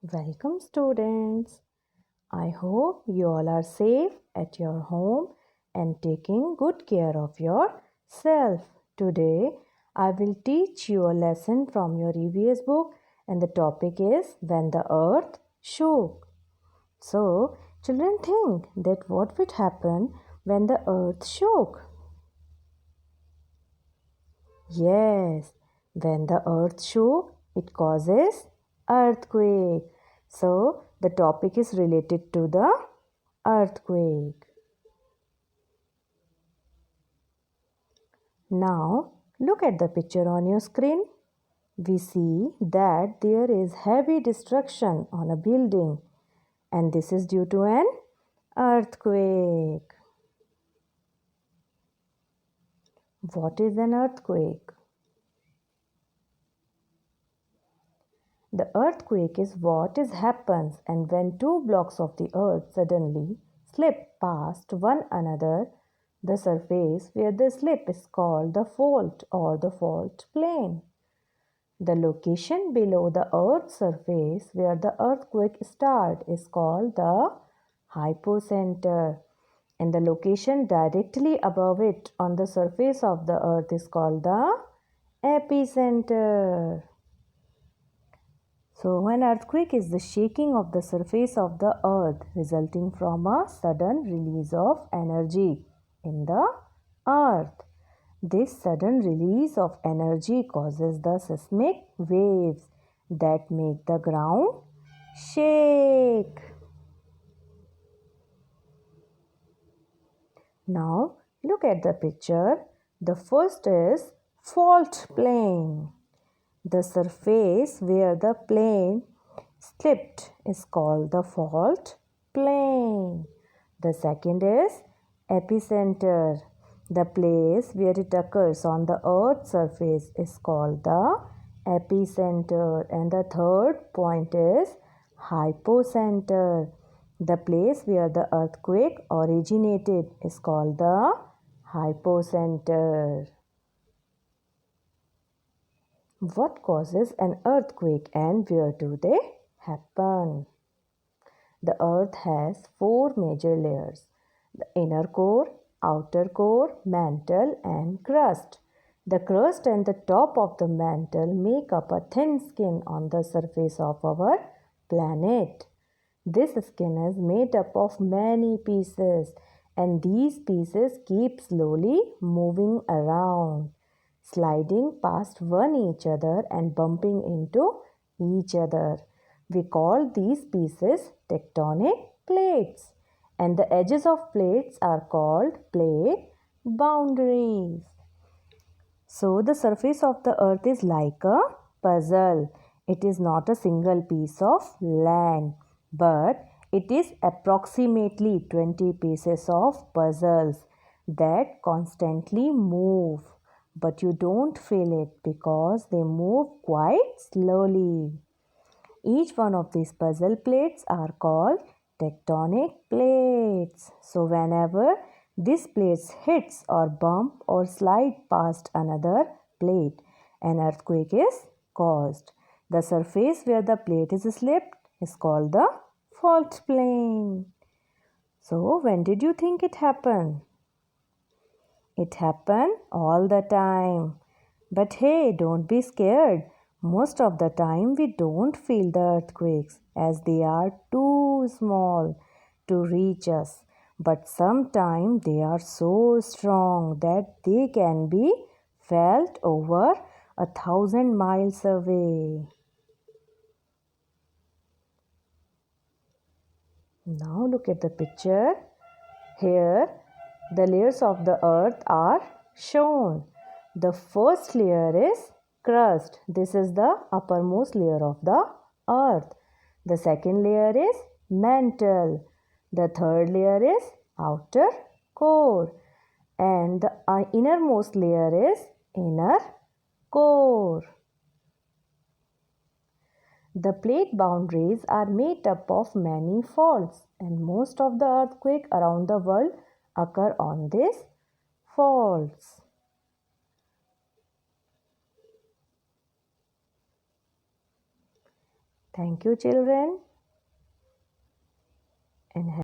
Welcome, students. I hope you all are safe at your home and taking good care of yourself. Today, I will teach you a lesson from your EVS book, and the topic is When the Earth Shook. So, children, think that what would happen when the earth shook? Yes, when the earth shook, it causes earthquake. So, the topic is related to the earthquake. Now, look at the picture on your screen. We see that there is heavy destruction on a building, and this is due to an earthquake. What is an earthquake? The earthquake is what is happens and when two blocks of the earth suddenly slip past one another. The surface where they slip is called the fault or the fault plane. The location below the earth's surface where the earthquake starts is called the hypocenter, and the location directly above it on the surface of the earth is called the epicenter. So, an earthquake is the shaking of the surface of the earth resulting from a sudden release of energy in the earth. This sudden release of energy causes the seismic waves that make the ground shake. Now, look at the picture. The first is fault plane. The surface where the plane slipped is called the fault plane. The second is epicenter. The place where it occurs on the earth's surface is called the epicenter. And the third point is hypocenter. The place where the earthquake originated is called the hypocenter. What causes an earthquake and where do they happen? The earth has four major layers: the inner core, outer core, mantle, and crust. The crust and the top of the mantle make up a thin skin on the surface of our planet. This skin is made up of many pieces, and these pieces keep slowly moving around, sliding past one each other and bumping into each other. We call these pieces tectonic plates, and the edges of plates are called plate boundaries. So, the surface of the earth is like a puzzle. It is not a single piece of land, but it is approximately 20 pieces of puzzles that constantly move. But you don't feel it because they move quite slowly. Each one of these puzzle plates are called tectonic plates. So whenever this plate hits or bump or slide past another plate, an earthquake is caused. The surface where the plate is slipped is called the fault plane. So when did you think it happened? It happened all the time. But hey, don't be scared. Most of the time, we don't feel the earthquakes as they are too small to reach us. But sometimes they are so strong that they can be felt over 1,000 miles away. Now look at the picture. Here, the layers of the earth are shown. The first layer is crust. This is the uppermost layer of the earth. The second layer is mantle. The third layer is outer core. And the innermost layer is inner core. The plate boundaries are made up of many faults, and most of the earthquakes around the world occur on these faults. Thank you, children. And